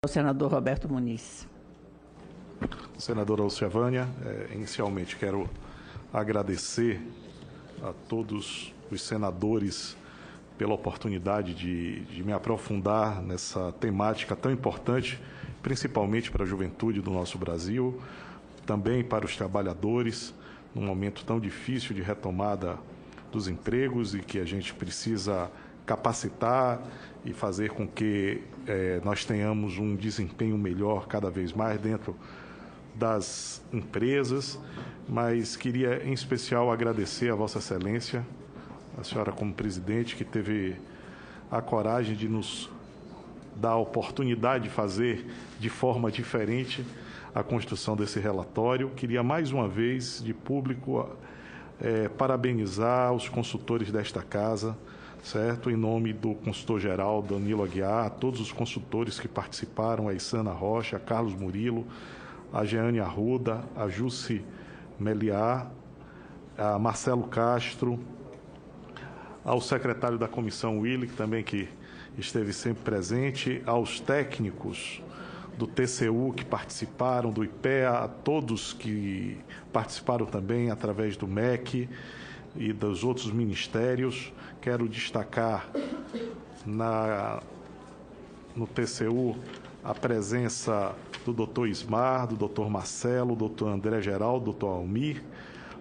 ao senador Roberto Muniz. Senadora Alciavânia, inicialmente quero agradecer a todos os senadores pela oportunidade de me aprofundar nessa temática tão importante, principalmente para a juventude do nosso Brasil, também para os trabalhadores, num momento tão difícil de retomada dos empregos e que a gente precisa capacitar e fazer com que nós tenhamos um desempenho melhor cada vez mais dentro das empresas, mas queria em especial agradecer a Vossa Excelência, a senhora como presidente, que teve a coragem de nos dar a oportunidade de fazer de forma diferente a construção desse relatório. Queria mais uma vez, de público, parabenizar os consultores desta casa, certo? Em nome do consultor-geral Danilo Aguiar, a todos os consultores que participaram, a Isana Rocha, a Carlos Murilo, a Jeane Arruda, a Jussi Meliar, a Marcelo Castro, ao secretário da comissão Willi, também que esteve sempre presente, aos técnicos do TCU que participaram, do IPEA, a todos que participaram também através do MEC e dos outros ministérios. Quero destacar no TCU a presença do doutor Ismar, do doutor Marcelo, do doutor André Geraldo, do doutor Almir,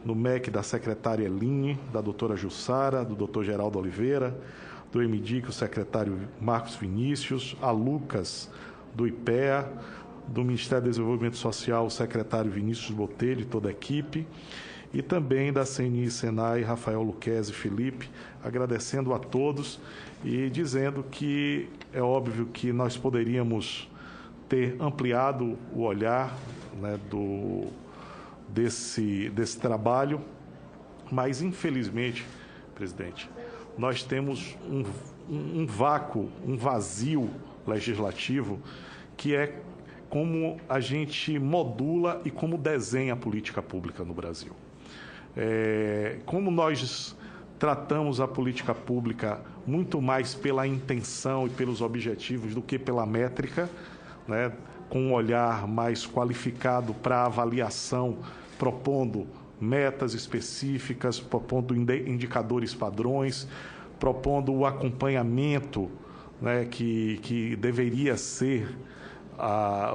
no MEC da secretária Eline, da doutora Jussara, do doutor Geraldo Oliveira, do EMIDIC, o secretário Marcos Vinícius, a Lucas, do IPEA, do Ministério do Desenvolvimento Social, o secretário Vinícius Botelho e toda a equipe, e também da CNI e Senai, Rafael Luquezzi e Felipe, agradecendo a todos e dizendo que é óbvio que nós poderíamos ter ampliado o olhar, né, desse trabalho, mas, infelizmente, presidente, nós temos um vácuo, um vazio legislativo, que é como a gente modula e como desenha a política pública no Brasil. Como nós tratamos a política pública muito mais pela intenção e pelos objetivos do que pela métrica, né, com um olhar mais qualificado para avaliação, propondo metas específicas, propondo indicadores padrões, propondo o acompanhamento, né, que deveria ser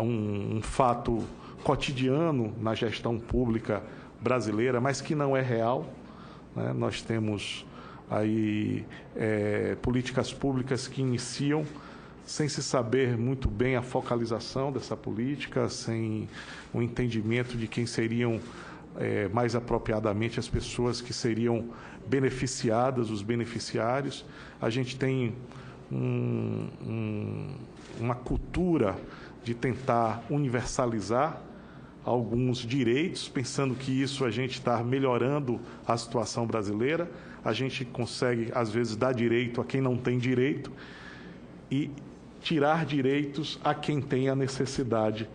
um fato cotidiano na gestão pública brasileira, mas que não é real, né? Nós temos aí políticas públicas que iniciam sem se saber muito bem a focalização dessa política, sem o entendimento de quem seriam mais apropriadamente as pessoas que seriam beneficiadas, os beneficiários. A gente tem uma cultura de tentar universalizar alguns direitos, pensando que isso a gente está melhorando a situação brasileira. A gente consegue, às vezes, dar direito a quem não tem direito e tirar direitos a quem tem a necessidade.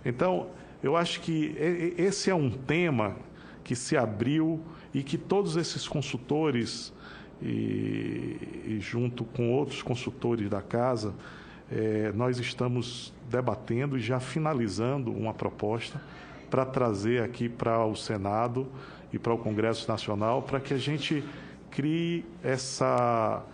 Então, eu acho que esse é um tema que se abriu e que todos esses consultores, e junto com outros consultores da Casa, nós estamos debatendo e já finalizando uma proposta para trazer aqui para o Senado e para o Congresso Nacional, para que a gente crie essa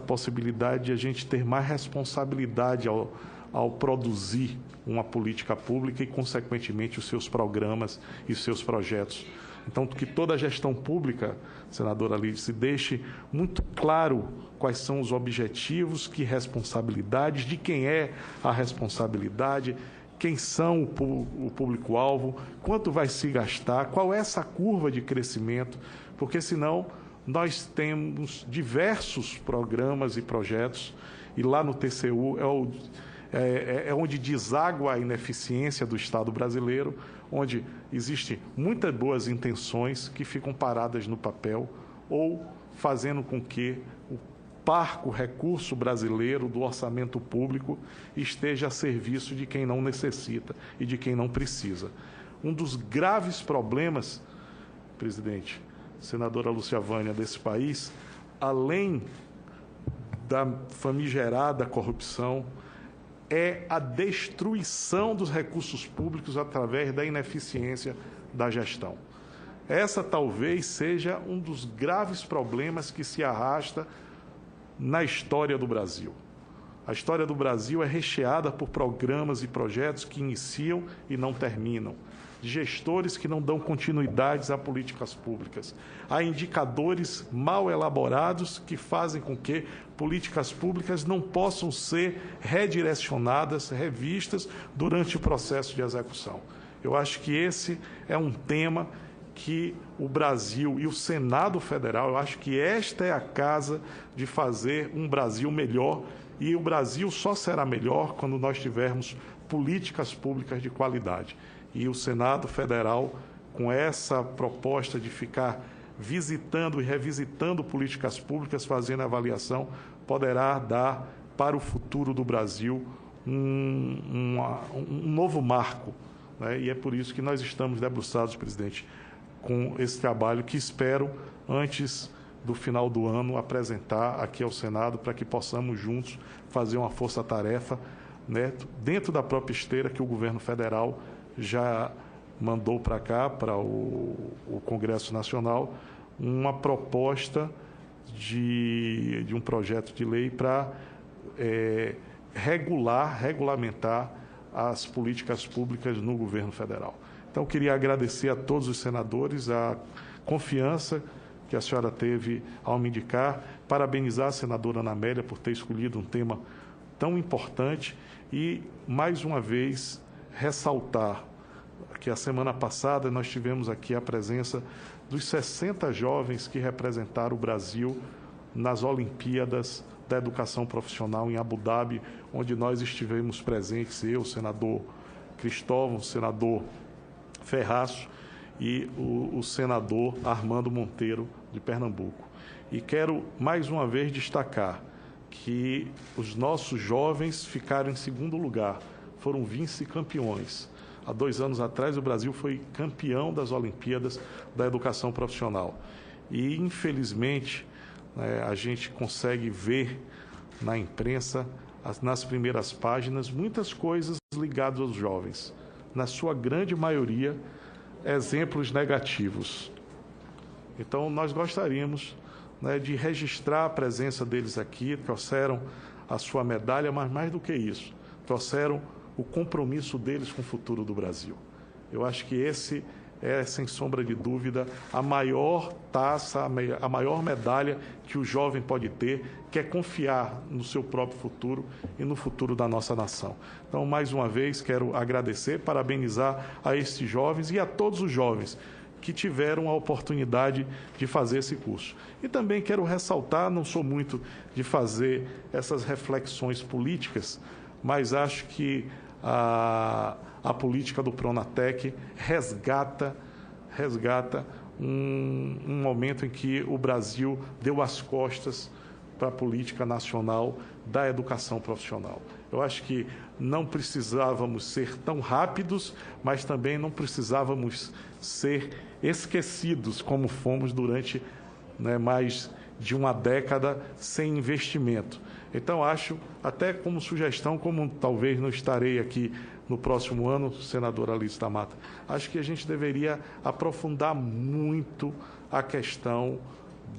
possibilidade de a gente ter mais responsabilidade ao produzir uma política pública e, consequentemente, os seus programas e os seus projetos. Então, que toda a gestão pública, senadora Lídia, se deixe muito claro quais são os objetivos, que responsabilidades, de quem é a responsabilidade, quem são o público-alvo, quanto vai se gastar, qual é essa curva de crescimento, porque, senão, nós temos diversos programas e projetos, e lá no TCU é onde deságua a ineficiência do Estado brasileiro, onde existem muitas boas intenções que ficam paradas no papel ou fazendo com que o parco recurso brasileiro do orçamento público esteja a serviço de quem não necessita e de quem não precisa. Um dos graves problemas, presidente, senadora Alciavânia, desse país, além da famigerada corrupção, é a destruição dos recursos públicos através da ineficiência da gestão. Essa talvez seja um dos graves problemas que se arrasta na história do Brasil. A história do Brasil é recheada por programas e projetos que iniciam e não terminam, de gestores que não dão continuidades a políticas públicas. Há indicadores mal elaborados que fazem com que políticas públicas não possam ser redirecionadas, revistas durante o processo de execução. Eu acho que esse é um tema que o Brasil e o Senado Federal, eu acho que esta é a casa de fazer um Brasil melhor, e o Brasil só será melhor quando nós tivermos políticas públicas de qualidade. E o Senado Federal, com essa proposta de ficar visitando e revisitando políticas públicas, fazendo avaliação, poderá dar para o futuro do Brasil um novo marco, né? E é por isso que nós estamos debruçados, presidente, com esse trabalho que espero, antes do final do ano, apresentar aqui ao Senado para que possamos juntos fazer uma força-tarefa, né, dentro da própria esteira que o governo federal já mandou para cá, para o Congresso Nacional, uma proposta de um projeto de lei para regulamentar as políticas públicas no governo federal. Então, queria agradecer a todos os senadores a confiança que a senhora teve ao me indicar, parabenizar a senadora Ana Amélia por ter escolhido um tema tão importante e, mais uma vez, ressaltar que a semana passada nós tivemos aqui a presença dos 60 jovens que representaram o Brasil nas Olimpíadas da Educação Profissional em Abu Dhabi, onde nós estivemos presentes, eu, o senador Cristóvão, o senador Ferraço e o senador Armando Monteiro, de Pernambuco. E quero, mais uma vez, destacar que os nossos jovens ficaram em segundo lugar, foram vice-campeões. Há 2 anos atrás, o Brasil foi campeão das Olimpíadas da Educação Profissional. E, infelizmente, a gente consegue ver na imprensa, nas primeiras páginas, muitas coisas ligadas aos jovens. Na sua grande maioria, exemplos negativos. Então, nós gostaríamos, né, de registrar a presença deles aqui, trouxeram a sua medalha, mas mais do que isso, trouxeram o compromisso deles com o futuro do Brasil. Eu acho que esse é, sem sombra de dúvida, a maior taça, a maior medalha que o jovem pode ter, que é confiar no seu próprio futuro e no futuro da nossa nação. Então, mais uma vez, quero agradecer, parabenizar a estes jovens e a todos os jovens que tiveram a oportunidade de fazer esse curso. E também quero ressaltar, não sou muito de fazer essas reflexões políticas, mas acho que a política do Pronatec resgata um momento em que o Brasil deu as costas para a política nacional da educação profissional. Eu acho que não precisávamos ser tão rápidos, mas também não precisávamos ser esquecidos como fomos durante, né, mais de uma década sem investimento. Então, acho, até como sugestão, como talvez não estarei aqui no próximo ano, senadora Alice da Mata, acho que a gente deveria aprofundar muito a questão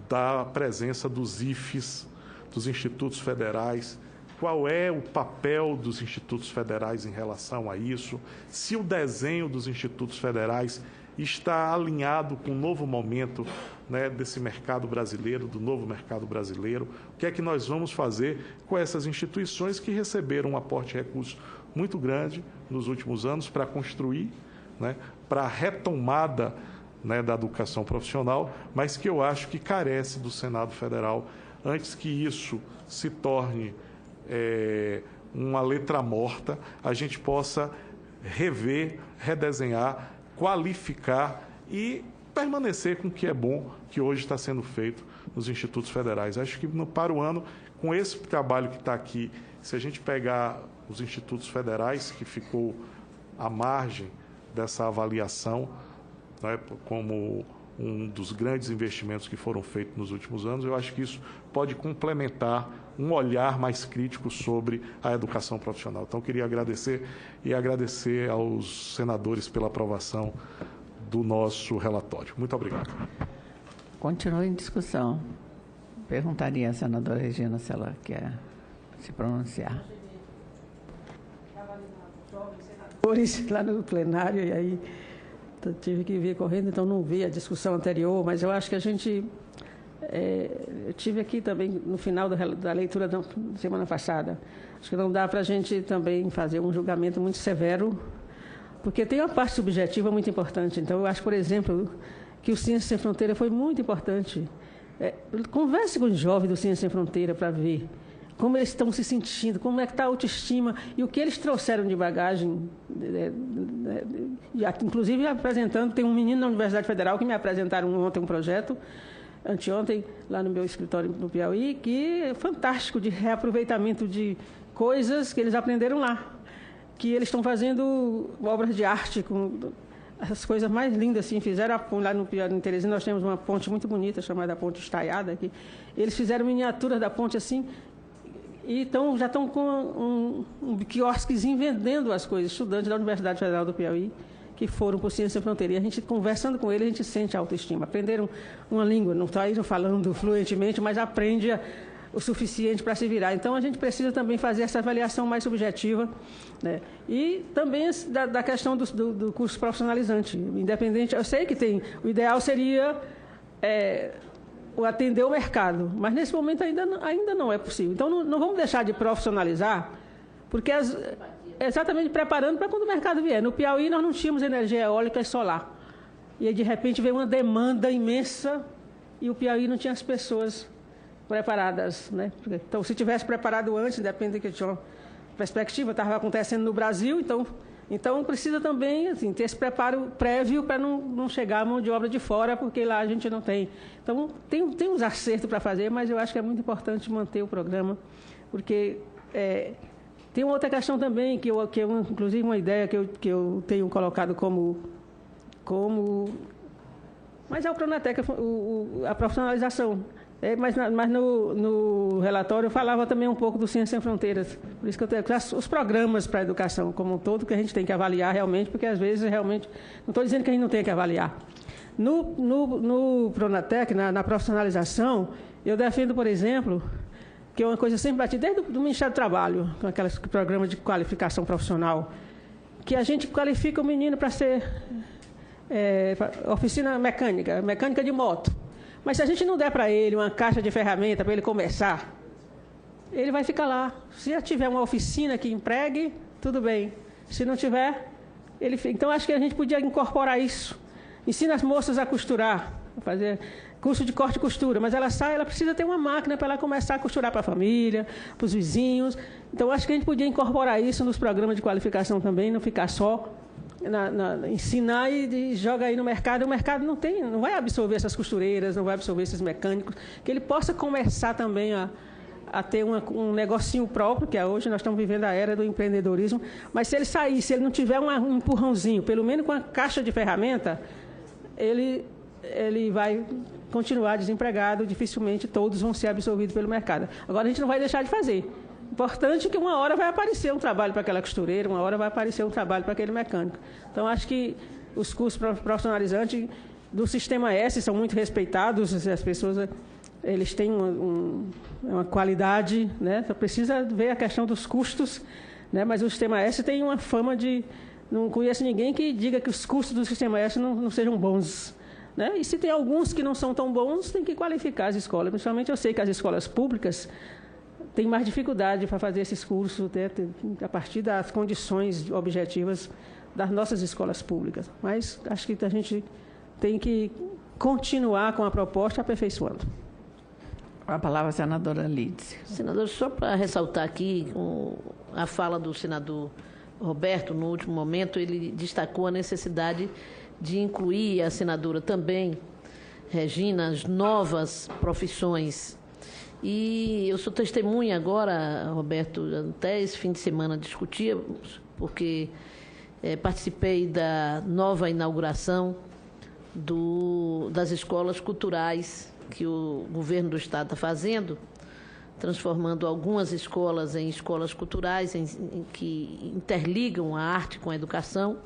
da presença dos IFES, dos institutos federais, qual é o papel dos institutos federais em relação a isso, se o desenho dos institutos federais está alinhado com o novo momento, né, desse mercado brasileiro, do novo mercado brasileiro. O que é que nós vamos fazer com essas instituições que receberam um aporte de recursos muito grande nos últimos anos para construir, né, para a retomada, né, da educação profissional, mas que eu acho que carece do Senado Federal, antes que isso se torne uma letra morta, a gente possa rever, redesenhar, qualificar e permanecer com o que é bom que hoje está sendo feito nos institutos federais. Acho que para o ano, com esse trabalho que está aqui, se a gente pegar os institutos federais, que ficou à margem dessa avaliação, né, como um dos grandes investimentos que foram feitos nos últimos anos, eu acho que isso pode complementar um olhar mais crítico sobre a educação profissional. Então, eu queria agradecer aos senadores pela aprovação do nosso relatório. Muito obrigado. Continua em discussão. Perguntaria à senadora Regina se ela quer se pronunciar. Lá no plenário, e aí tive que vir correndo, então não vi a discussão anterior, mas eu acho que a gente... eu tive aqui também no final da leitura da semana passada. Acho que não dá para a gente também fazer um julgamento muito severo, porque tem uma parte subjetiva muito importante. Então, eu acho, por exemplo, que o Ciência Sem Fronteira foi muito importante. Converse com os jovens do Ciência Sem Fronteira para ver como eles estão se sentindo, como é que está a autoestima e o que eles trouxeram de bagagem. Inclusive, apresentando, tem um menino na Universidade Federal que me apresentaram ontem um projeto, anteontem, lá no meu escritório no Piauí, que é fantástico, de reaproveitamento de coisas que eles aprenderam lá, que eles estão fazendo obras de arte com as coisas mais lindas, assim, fizeram lá no Piauí, em Teresina, nós temos uma ponte muito bonita, chamada Ponte Estaiada, que eles fizeram miniaturas da ponte, assim, e já estão com um quiosquezinho vendendo as coisas, estudantes da Universidade Federal do Piauí, que foram por Ciência Sem Fronteira. E a gente, conversando com eles, a gente sente a autoestima. Aprenderam uma língua, não está aí falando fluentemente, mas aprende o suficiente para se virar. Então, a gente precisa também fazer essa avaliação mais subjetiva, né? E também da questão do curso profissionalizante. Independente, eu sei que o ideal seria o atender o mercado, mas nesse momento ainda não é possível. Então, não vamos deixar de profissionalizar, porque exatamente preparando para quando o mercado vier. No Piauí, nós não tínhamos energia eólica e solar. E aí, de repente, veio uma demanda imensa e o Piauí não tinha as pessoas preparadas, né? Então, se tivesse preparado antes, depende que tinha uma perspectiva, estava acontecendo no Brasil, então precisa também, assim, ter esse preparo prévio para não chegar a mão de obra de fora, porque lá a gente não tem. Então, tem uns acertos para fazer, mas eu acho que é muito importante manter o programa, porque tem uma outra questão também, que eu inclusive uma ideia que eu tenho colocado como mas é o Pronatec, a profissionalização. Mas no relatório eu falava também um pouco do Ciência Sem Fronteiras. Por isso que eu tenho os programas para a educação como um todo, que a gente tem que avaliar realmente, porque às vezes realmente... Não estou dizendo que a gente não tem que avaliar. No Pronatec, na profissionalização, eu defendo, por exemplo, que é uma coisa sempre batida, desde o Ministério do Trabalho, com aqueles programas de qualificação profissional, que a gente qualifica o menino para ser oficina mecânica de moto. Mas se a gente não der para ele uma caixa de ferramenta para ele começar, ele vai ficar lá. Se já tiver uma oficina que empregue, tudo bem. Se não tiver, ele fica. Então, acho que a gente podia incorporar isso. Ensina as moças a costurar, a fazer curso de corte e costura, mas ela precisa ter uma máquina para ela começar a costurar para a família, para os vizinhos. Então, acho que a gente podia incorporar isso nos programas de qualificação também, não ficar só ensinar e joga aí no mercado. O mercado não vai absorver essas costureiras, não vai absorver esses mecânicos, que ele possa começar também a ter um negocinho próprio, que hoje nós estamos vivendo a era do empreendedorismo, mas se ele sair, se ele não tiver um empurrãozinho, pelo menos com a caixa de ferramenta, ele vai continuar desempregado, dificilmente todos vão ser absorvidos pelo mercado. Agora, a gente não vai deixar de fazer. Importante que uma hora vai aparecer um trabalho para aquela costureira, uma hora vai aparecer um trabalho para aquele mecânico. Então, acho que os cursos profissionalizantes do Sistema S são muito respeitados, as pessoas eles têm uma qualidade, né? Só precisa ver a questão dos custos, né? Mas o Sistema S tem uma fama de... Não conheço ninguém que diga que os custos do Sistema S não sejam bons, né? E se tem alguns que não são tão bons, tem que qualificar as escolas. Principalmente eu sei que as escolas públicas têm mais dificuldade para fazer esses cursos, né, a partir das condições objetivas das nossas escolas públicas. Mas acho que a gente tem que continuar com a proposta aperfeiçoando. A palavra à senadora Lídice. Senador, só para ressaltar aqui a fala do senador Roberto, no último momento, ele destacou a necessidade de incluir a senadora também, Regina, as novas profissões. E eu sou testemunha agora, Roberto, até esse fim de semana discutíamos, porque participei da nova inauguração das escolas culturais que o governo do Estado está fazendo, transformando algumas escolas em escolas culturais, em que interligam a arte com a educação.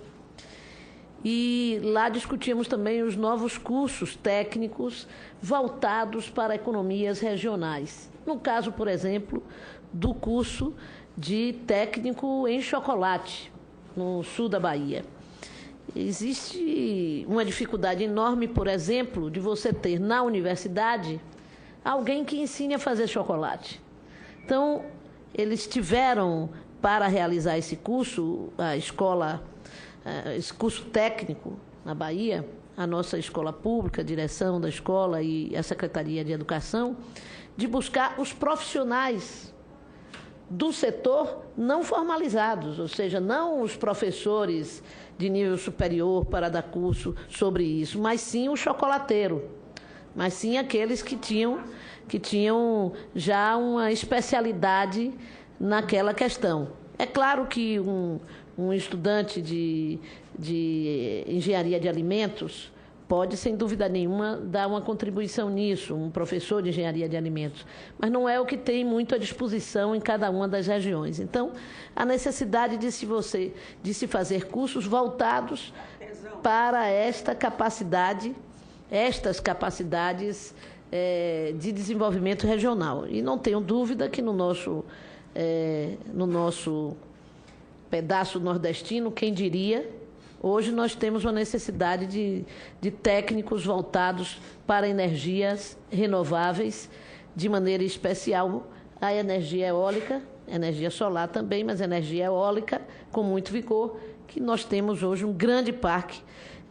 E lá discutimos também os novos cursos técnicos voltados para economias regionais. No caso, por exemplo, do curso de técnico em chocolate, no sul da Bahia. Existe uma dificuldade enorme, por exemplo, de você ter na universidade alguém que ensine a fazer chocolate. Então, eles tiveram, para realizar esse curso, esse curso técnico na Bahia, a nossa escola pública, a direção da escola e a Secretaria de Educação, de buscar os profissionais do setor não formalizados, ou seja, não os professores de nível superior para dar curso sobre isso, mas sim o chocolateiro, mas sim aqueles que tinham já uma especialidade naquela questão. É claro que um estudante de engenharia de alimentos pode, sem dúvida nenhuma, dar uma contribuição nisso, um professor de engenharia de alimentos, mas não é o que tem muito à disposição em cada uma das regiões. Então, a necessidade de se fazer cursos voltados para estas capacidades de desenvolvimento regional. E não tenho dúvida que no nosso pedaço nordestino, quem diria, hoje nós temos uma necessidade de técnicos voltados para energias renováveis, de maneira especial a energia eólica, energia solar também, mas energia eólica com muito vigor, que nós temos hoje um grande parque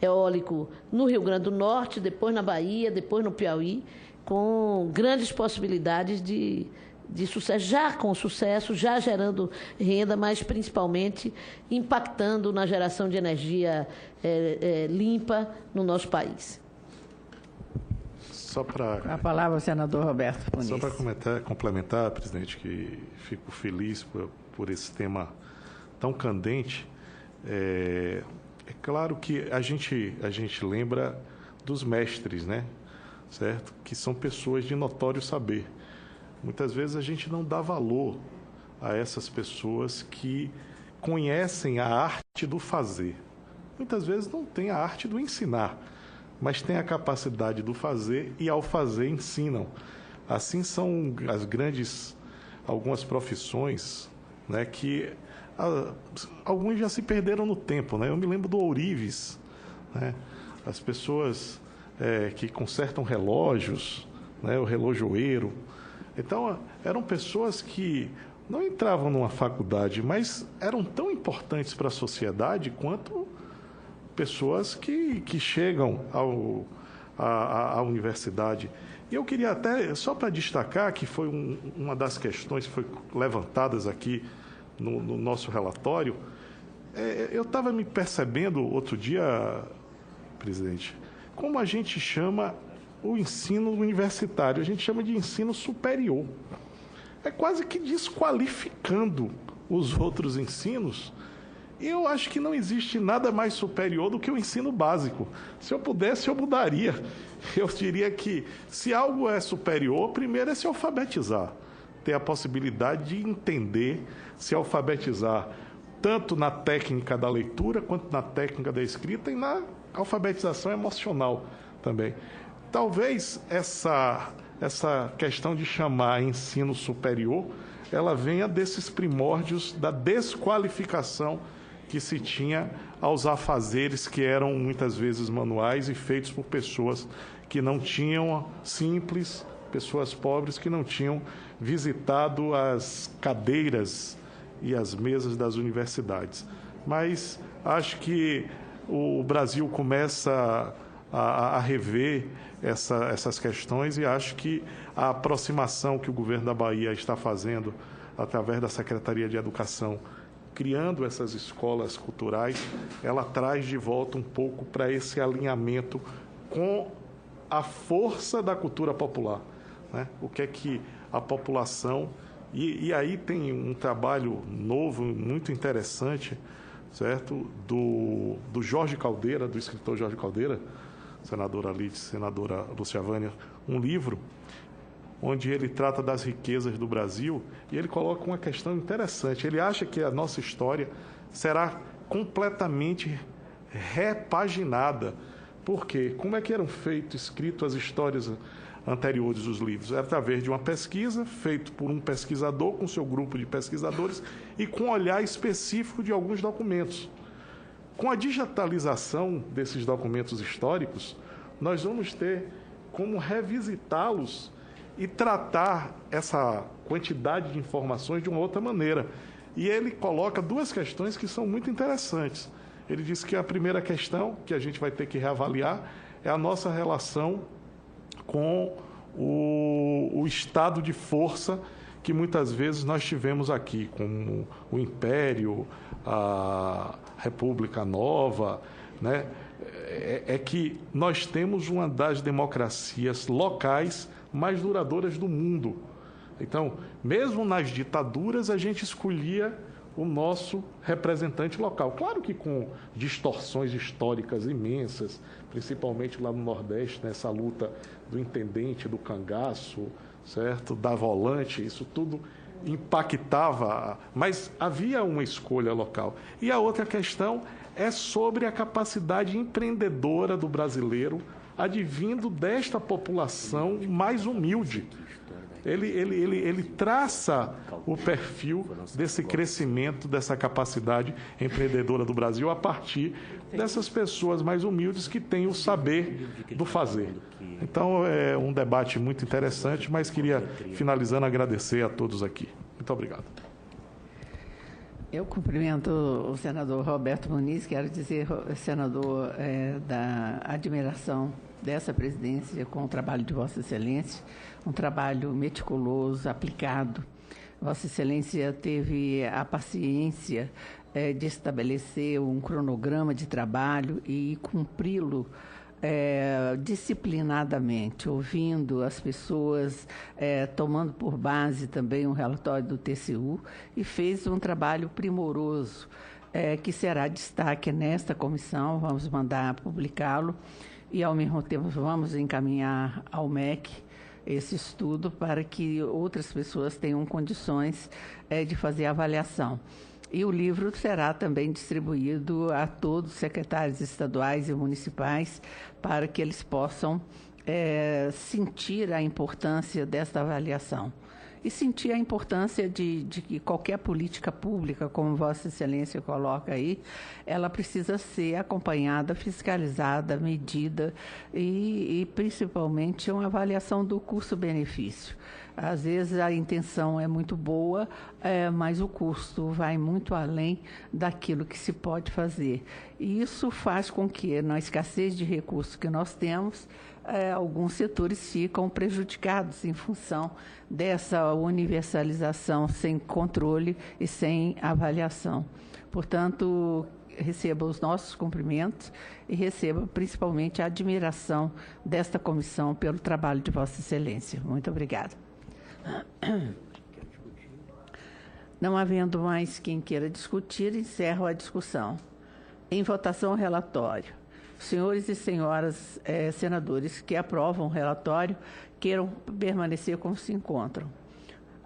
eólico no Rio Grande do Norte, depois na Bahia, depois no Piauí, com grandes possibilidades de sucesso, já gerando renda, mas principalmente impactando na geração de energia limpa no nosso país. A palavra ao senador Roberto Muniz. Só para complementar, presidente, que fico feliz por esse tema tão candente. É claro que a gente lembra dos mestres, né? Certo? Que são pessoas de notório saber. Muitas vezes a gente não dá valor a essas pessoas que conhecem a arte do fazer. Muitas vezes não tem a arte do ensinar, mas tem a capacidade do fazer e, ao fazer, ensinam. Assim são algumas profissões, né, que alguns já se perderam no tempo, né? Eu me lembro do ourives, né? As pessoas que consertam relógios, né? O relojoeiro. Então, eram pessoas que não entravam numa faculdade, mas eram tão importantes para a sociedade quanto pessoas que chegam à universidade. E eu queria até, só para destacar, que foi uma das questões que foi levantadas aqui no nosso relatório, eu estava me percebendo outro dia, presidente, como a gente chama o ensino universitário, a gente chama de ensino superior. É quase que desqualificando os outros ensinos. E eu acho que não existe nada mais superior do que o ensino básico. Se eu pudesse, eu mudaria. Eu diria que, se algo é superior, primeiro é se alfabetizar. Ter a possibilidade de entender, se alfabetizar, tanto na técnica da leitura, quanto na técnica da escrita e na alfabetização emocional também. Talvez essa questão de chamar ensino superior, ela venha desses primórdios da desqualificação que se tinha aos afazeres que eram muitas vezes manuais e feitos por pessoas que não tinham, simples, pessoas pobres que não tinham visitado as cadeiras e as mesas das universidades. Mas acho que o Brasil começa a rever essas questões e acho que a aproximação que o governo da Bahia está fazendo através da Secretaria de Educação, criando essas escolas culturais, ela traz de volta um pouco para esse alinhamento com a força da cultura popular, né? O que é que a população... E aí tem um trabalho novo, muito interessante, certo? Do Jorge Caldeira, do escritor Jorge Caldeira, senadora Lídia, senadora Lúcia Vânia, um livro onde ele trata das riquezas do Brasil, e ele coloca uma questão interessante. Ele acha que a nossa história será completamente repaginada. Por quê? Como é que eram escritas as histórias anteriores dos livros? Era através de uma pesquisa, feita por um pesquisador, com seu grupo de pesquisadores, e com um olhar específico de alguns documentos. Com a digitalização desses documentos históricos, nós vamos ter como revisitá-los e tratar essa quantidade de informações de uma outra maneira. E ele coloca duas questões que são muito interessantes. Ele diz que a primeira questão que a gente vai ter que reavaliar é a nossa relação com o estado de força que muitas vezes nós tivemos aqui, como o Império, a República Nova, né? É que nós temos uma das democracias locais mais duradouras do mundo. Então, mesmo nas ditaduras, a gente escolhia o nosso representante local. Claro que com distorções históricas imensas, principalmente lá no Nordeste, nessa luta do intendente, do cangaço, certo? Da volante, isso tudo impactava, mas havia uma escolha local. E a outra questão é sobre a capacidade empreendedora do brasileiro, advindo desta população mais humilde. Ele traça o perfil desse crescimento, dessa capacidade empreendedora do Brasil a partir dessas pessoas mais humildes que têm o saber do fazer. Então, é um debate muito interessante, mas queria, finalizando, agradecer a todos aqui. Muito obrigado. Eu cumprimento o senador Roberto Muniz, quero dizer, senador, da admiração dessa presidência com o trabalho de Vossa Excelência, um trabalho meticuloso, aplicado. Vossa Excelência teve a paciência de estabelecer um cronograma de trabalho e cumpri-lo disciplinadamente, ouvindo as pessoas, tomando por base também um relatório do TCU, e fez um trabalho primoroso, que será destaque nesta comissão. Vamos mandar publicá-lo e, ao mesmo tempo, vamos encaminhar ao MEC esse estudo para que outras pessoas tenham condições de fazer a avaliação. E o livro será também distribuído a todos os secretários estaduais e municipais para que eles possam sentir a importância desta avaliação. E sentir a importância de que qualquer política pública, como Vossa Excelência coloca aí, ela precisa ser acompanhada, fiscalizada, medida e principalmente uma avaliação do custo-benefício. Às vezes a intenção é muito boa, mas o custo vai muito além daquilo que se pode fazer. E isso faz com que, na escassez de recursos que nós temos, alguns setores ficam prejudicados em função dessa universalização sem controle e sem avaliação. Portanto, receba os nossos cumprimentos e receba principalmente a admiração desta comissão pelo trabalho de Vossa Excelência. Muito obrigada. Não havendo mais quem queira discutir, encerro a discussão. Em votação, o relatório. Senhores e senhoras senadores que aprovam o relatório, queiram permanecer como se encontram.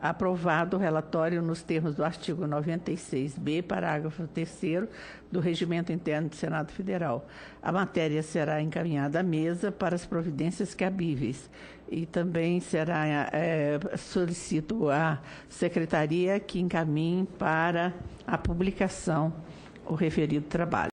Aprovado o relatório nos termos do artigo 96b, parágrafo 3º do Regimento Interno do Senado Federal. A matéria será encaminhada à mesa para as providências cabíveis e também será, solicito à Secretaria que encaminhe para a publicação o referido trabalho.